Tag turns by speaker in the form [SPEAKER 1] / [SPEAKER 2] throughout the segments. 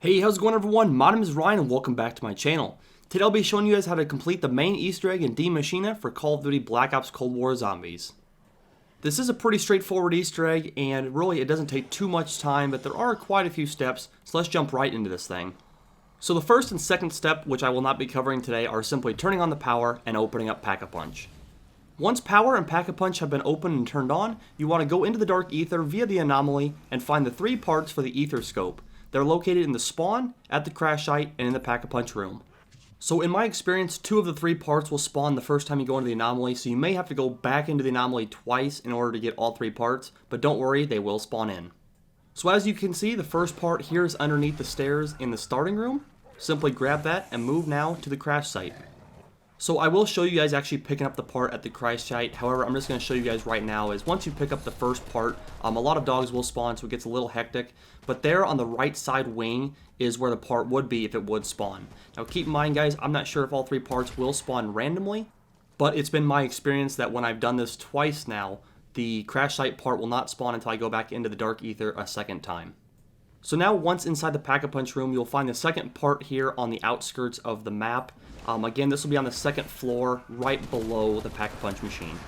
[SPEAKER 1] Hey, how's it going everyone? My name is Ryan and welcome back to my channel. Today I'll be showing you guys how to complete the main Easter egg in Die Maschine for Call of Duty Black Ops Cold War Zombies. This is a pretty straightforward Easter egg and really it doesn't take too much time, but there are quite a few steps, so let's jump right into this thing. So the first and second step, which I will not be covering today, are simply turning on the power and opening up Pack-a-Punch. Once power and Pack-a-Punch have been opened and turned on, you want to go into the Dark Aether via the anomaly and find the 3 parts for the Aether scope. They're located in the spawn, at the crash site, and in the Pack-a-Punch room. So in my experience, 2 of the 3 parts will spawn the first time you go into the anomaly, so you may have to go back into the anomaly twice in order to get all 3 parts, but don't worry, they will spawn in. So as you can see, the first part here is underneath the stairs in the starting room. Simply grab that and move now to the crash site. So I will show you guys actually picking up the part at the crash site. However, I'm just going to show you guys right now is once you pick up the first part, a lot of dogs will spawn, so it gets a little hectic. But there on the right side wing is where the part would be if it would spawn. Now keep in mind guys, I'm not sure if all 3 parts will spawn randomly, but it's been my experience that when I've done this twice now, the crash site part will not spawn until I go back into the Dark Aether a second time. So now once inside the Pack-a-Punch room, you'll find the second part here on the outskirts of the map. Again, this will be on the second floor, right below the Pack-a-Punch machine.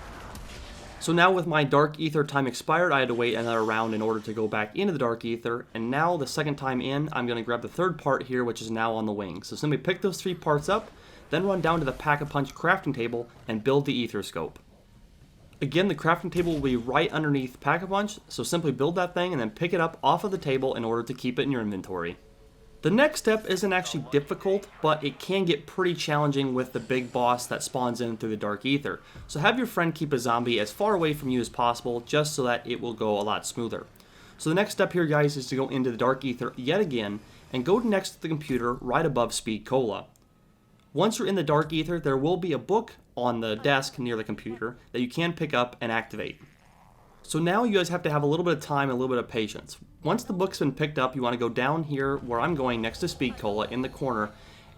[SPEAKER 1] So now with my Dark Aether time expired, I had to wait another round in order to go back into the Dark Aether, and now the second time in, I'm going to grab the third part here, which is now on the wing. So simply pick those 3 parts up, then run down to the Pack-a-Punch crafting table and build the Aether scope. Again, the crafting table will be right underneath Pack-a-Punch, so simply build that thing and then pick it up off of the table in order to keep it in your inventory. The next step isn't actually difficult, but it can get pretty challenging with the big boss that spawns in through the Dark Aether. So have your friend keep a zombie as far away from you as possible, just so that it will go a lot smoother. So the next step here guys is to go into the Dark Aether yet again, and go next to the computer right above Speed Cola. Once you're in the Dark Aether, there will be a book on the desk near the computer that you can pick up and activate. So now you guys have to have a little bit of time and a little bit of patience. Once the book's been picked up, you want to go down here where I'm going next to Speed Cola in the corner,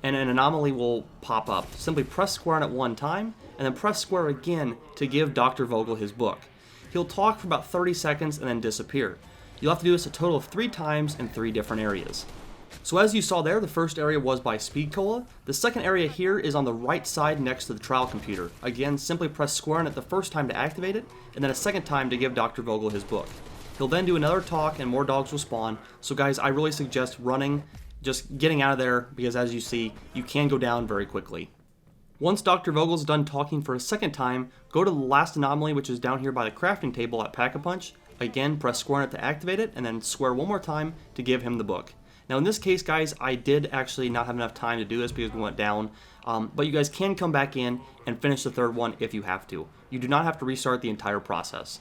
[SPEAKER 1] and an anomaly will pop up. Simply press square on it one time, and then press square again to give Dr. Vogel his book. He'll talk for about 30 seconds and then disappear. You'll have to do this a total of 3 times in 3 different areas. So as you saw there, the first area was by Speed Cola. The second area here is on the right side next to the trial computer. Again, simply press square on it the first time to activate it, and then a second time to give Dr. Vogel his book. He'll then do another talk and more dogs will spawn. So guys, I really suggest running, just getting out of there, because as you see, you can go down very quickly. Once Dr. Vogel's done talking for a second time, go to the last anomaly, which is down here by the crafting table at Pack-a-Punch. Again, press square on it to activate it, and then square one more time to give him the book. Now in this case guys, I did actually not have enough time to do this because we went down, but you guys can come back in and finish the third one if you have to. You do not have to restart the entire process.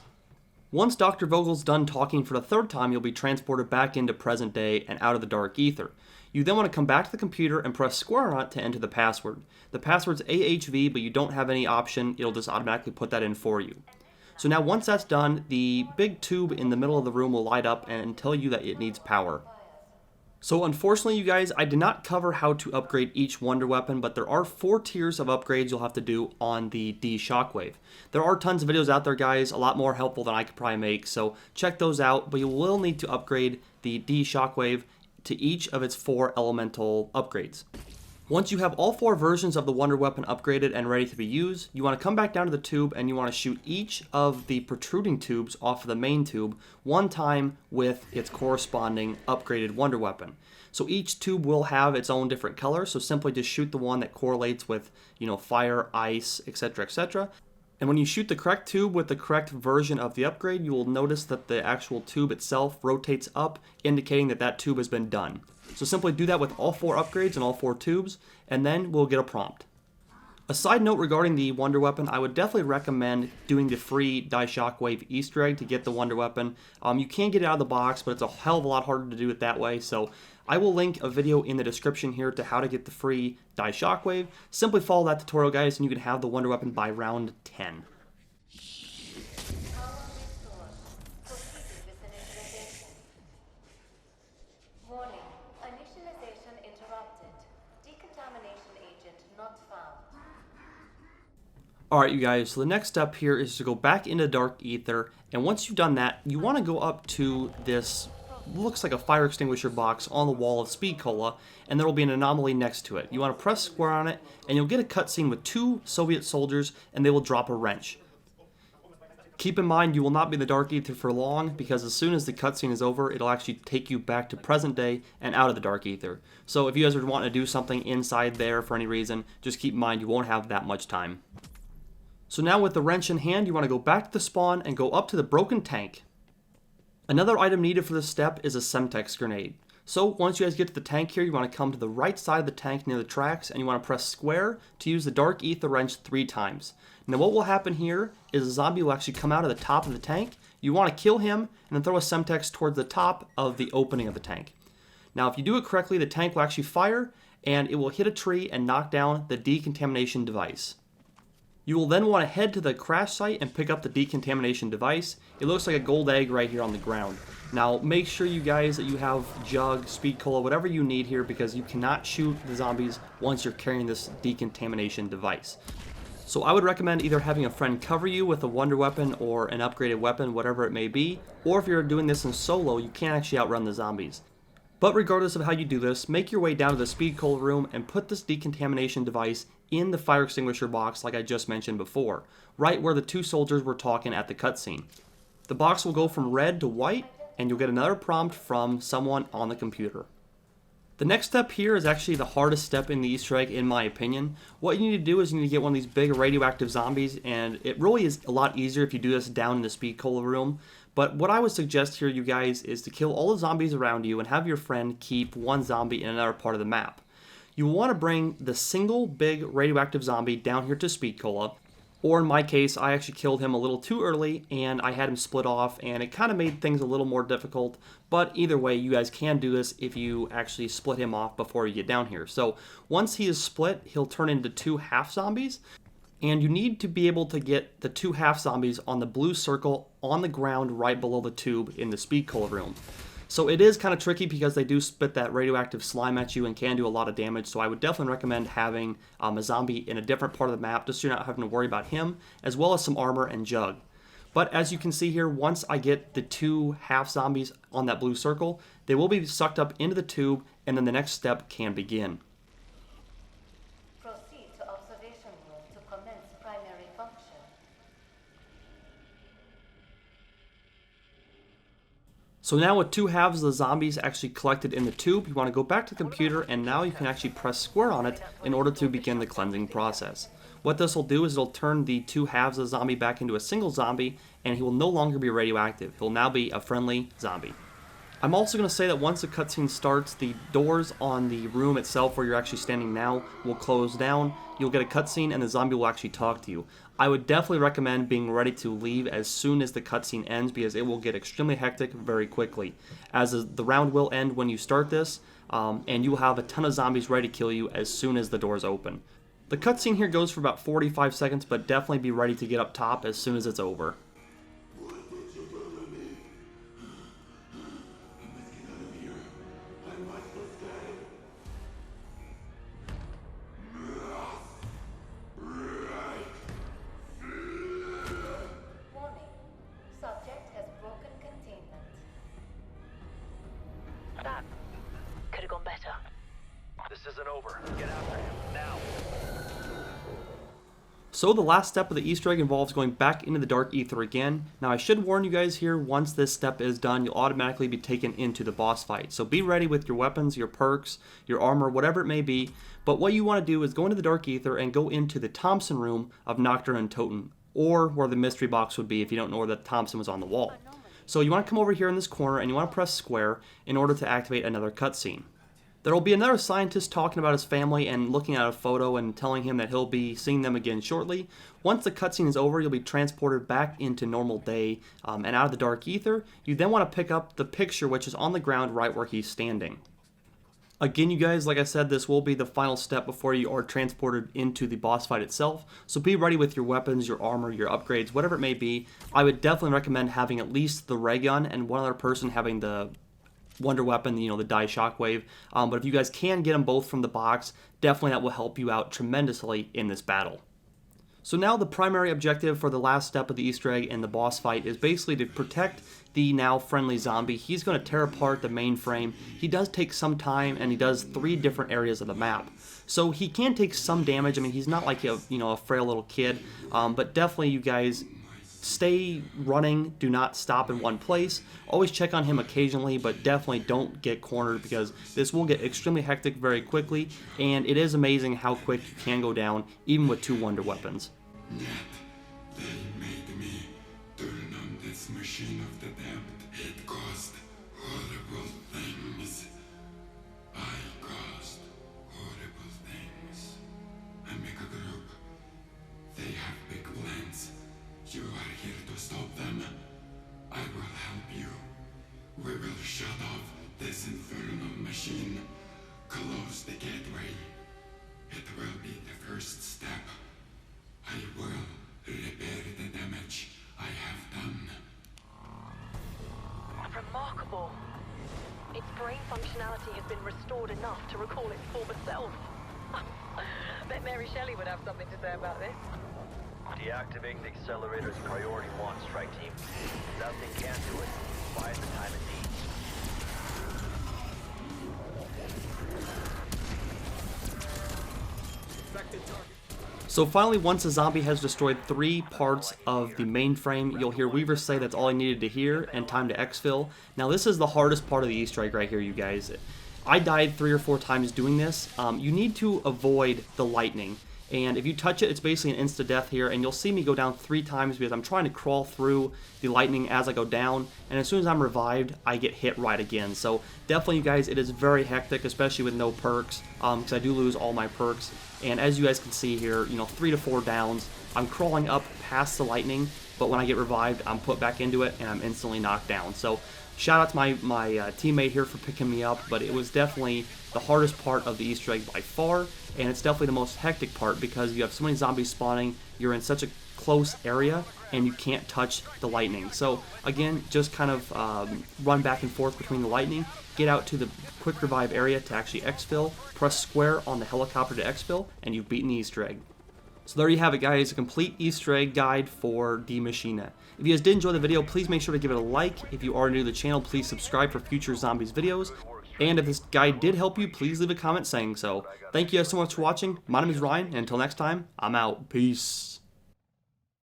[SPEAKER 1] Once Dr. Vogel's done talking for the third time, you'll be transported back into present day and out of the Dark Aether. You then want to come back to the computer and press square on it to enter the password. The password's AHV, but you don't have any option, it'll just automatically put that in for you. So now once that's done, the big tube in the middle of the room will light up and tell you that it needs power. So unfortunately you guys, I did not cover how to upgrade each wonder weapon, but there are 4 tiers of upgrades you'll have to do on the D Shockwave. There are tons of videos out there guys, a lot more helpful than I could probably make, so check those out, but you will need to upgrade the D Shockwave to each of its 4 elemental upgrades. Once you have all 4 versions of the wonder weapon upgraded and ready to be used, you want to come back down to the tube and you want to shoot each of the protruding tubes off of the main tube one time with its corresponding upgraded wonder weapon. So each tube will have its own different color, so simply just shoot the one that correlates with, fire, ice, etc., etc. And when you shoot the correct tube with the correct version of the upgrade, you will notice that the actual tube itself rotates up, indicating that that tube has been done. So simply do that with all 4 upgrades and all 4 tubes, and then we'll get a prompt. A side note regarding the wonder weapon, I would definitely recommend doing the free Die Shockwave Easter egg to get the wonder weapon. You can get it out of the box, but it's a hell of a lot harder to do it that way, so I will link a video in the description here to how to get the free Die Shockwave. Simply follow that tutorial guys, and you can have the wonder weapon by round 10.
[SPEAKER 2] Warning. Initialization interrupted. Decontamination agent not found.
[SPEAKER 1] Alright you guys, so the next step here is to go back into Dark Aether, and once you've done that, you want to go up to this looks like a fire extinguisher box on the wall of Speed Cola, and there will be an anomaly next to it. You want to press square on it, and you'll get a cutscene with 2 Soviet soldiers, and they will drop a wrench. Keep in mind, you will not be in the Dark Aether for long, because as soon as the cutscene is over, it'll actually take you back to present day and out of the Dark Aether. So if you guys are wanting to do something inside there for any reason, just keep in mind you won't have that much time. So now with the wrench in hand, you want to go back to the spawn and go up to the broken tank. Another item needed for this step is a Semtex grenade. So once you guys get to the tank here, you want to come to the right side of the tank near the tracks, and you want to press square to use the Dark Aether wrench 3 times. Now what will happen here is a zombie will actually come out of the top of the tank. You want to kill him and then throw a Semtex towards the top of the opening of the tank. Now if you do it correctly, the tank will actually fire and it will hit a tree and knock down the decontamination device. You will then want to head to the crash site and pick up the decontamination device. It looks like a gold egg right here on the ground. Now make sure you guys that you have Jug, Speed Cola, whatever you need here, because you cannot shoot the zombies once you're carrying this decontamination device. So I would recommend either having a friend cover you with a wonder weapon or an upgraded weapon, whatever it may be, or if you're doing this in solo, you can actually outrun the zombies. But regardless of how you do this, make your way down to the Speed Cola room and put this decontamination device in the fire extinguisher box like I just mentioned before, right where the 2 soldiers were talking at the cutscene. The box will go from red to white, and you'll get another prompt from someone on the computer. The next step here is actually the hardest step in the Easter egg, in my opinion. What you need to do is you need to get one of these big radioactive zombies, and it really is a lot easier if you do this down in the Speed Cola room. But what I would suggest here, you guys, is to kill all the zombies around you and have your friend keep 1 zombie in another part of the map. You will want to bring the single big radioactive zombie down here to Speed Cola. Or in my case, I actually killed him a little too early and I had him split off, and it kind of made things a little more difficult. But either way, you guys can do this if you actually split him off before you get down here. So once he is split, he'll turn into 2 half zombies. And you need to be able to get the 2 half zombies on the blue circle on the ground right below the tube in the Speed Cola room. So it is kind of tricky because they do spit that radioactive slime at you and can do a lot of damage. So I would definitely recommend having a zombie in a different part of the map just so you're not having to worry about him, as well as some armor and Jug. But as you can see here, once I get the 2 half zombies on that blue circle, they will be sucked up into the tube, and then the next step can begin.
[SPEAKER 2] Proceed to observation room to commence primary function.
[SPEAKER 1] So now with 2 halves of the zombies actually collected in the tube, you want to go back to the computer, and now you can actually press square on it in order to begin the cleansing process. What this will do is it'll turn the 2 halves of the zombie back into a single zombie, and he will no longer be radioactive. He'll now be a friendly zombie. I'm also going to say that once the cutscene starts, the doors on the room itself where you're actually standing now will close down. You'll get a cutscene and the zombie will actually talk to you. I would definitely recommend being ready to leave as soon as the cutscene ends, because it will get extremely hectic very quickly. As the round will end when you start this, and you will have a ton of zombies ready to kill you as soon as the doors open. The cutscene here goes for about 45 seconds, but definitely be ready to get up top as soon as it's over.
[SPEAKER 3] That could have gone better.
[SPEAKER 4] This isn't over. Get after him, now.
[SPEAKER 1] So the last step of the Easter egg involves going back into the Dark Aether again. Now I should warn you guys here, once this step is done, you'll automatically be taken into the boss fight. So be ready with your weapons, your perks, your armor, whatever it may be. But what you want to do is go into the Dark Aether and go into the Thompson room of Nocturne and Toten, or where the mystery box would be if you don't know where that Thompson was on the wall. So you want to come over here in this corner and you want to press square in order to activate another cutscene. There will be another scientist talking about his family and looking at a photo and telling him that he'll be seeing them again shortly. Once the cutscene is over, you'll be transported back into normal day and out of the Dark Aether. You then want to pick up the picture which is on the ground right where he's standing. Again, you guys, like I said, this will be the final step before you are transported into the boss fight itself. So be ready with your weapons, your armor, your upgrades, whatever it may be. I would definitely recommend having at least the ray gun and one other person having the wonder weapon, the Die Shockwave. But if you guys can get them both from the box, definitely that will help you out tremendously in this battle. So now the primary objective for the last step of the Easter egg and the boss fight is basically to protect the now friendly zombie. He's going to tear apart the mainframe. He does take some time, and he does 3 different areas of the map. So he can take some damage. I mean, he's not like a frail little kid, but definitely you guys stay running. Do not stop in one place. Always check on him occasionally, but definitely don't get cornered because this will get extremely hectic very quickly, and it is amazing how quick you can go down even with 2 wonder weapons.
[SPEAKER 5] Yet they made me turn on this machine of the damned. It caused horrible things. I caused horrible things. Omega Group, they have big plans. You are here to stop them. I will help you. We will shut off this infernal machine. Close the gateway. It will be the first step. I will repair the damage I have done.
[SPEAKER 3] Remarkable. Its brain functionality has been restored enough to recall its former self. Bet Mary Shelley would have something to say about this.
[SPEAKER 4] Deactivate the accelerator's priority 1, strike team. Nothing can do it. Buy the time it needs.
[SPEAKER 1] So finally, once a zombie has destroyed 3 parts of the mainframe, you'll hear Weaver say that's all he needed to hear and time to Xfill. Now this is the hardest part of the Easter egg right here, you guys. I died 3 or 4 times doing this. You need to avoid the lightning. And if you touch it, it's basically an insta-death here, and you'll see me go down 3 times because I'm trying to crawl through the lightning as I go down, and as soon as I'm revived, I get hit right again. So definitely, you guys, it is very hectic, especially with no perks, because I do lose all my perks. And as you guys can see here, 3 to 4 downs, I'm crawling up past the lightning, but when I get revived, I'm put back into it, and I'm instantly knocked down. So shout out to my teammate here for picking me up, but it was definitely the hardest part of the Easter egg by far, and it's definitely the most hectic part because you have so many zombies spawning, you're in such a close area, and you can't touch the lightning. So again, just kind of run back and forth between the lightning, get out to the quick revive area to actually exfil, press square on the helicopter to exfil, and you've beaten the Easter egg. So there you have it, guys, a complete Easter egg guide for Die Maschine. If you guys did enjoy the video, please make sure to give it a like. If you are new to the channel, please subscribe for future zombies videos. And if this guide did help you, please leave a comment saying so. Thank you guys so much for watching. My name is Ryan, and until next time, I'm out. Peace.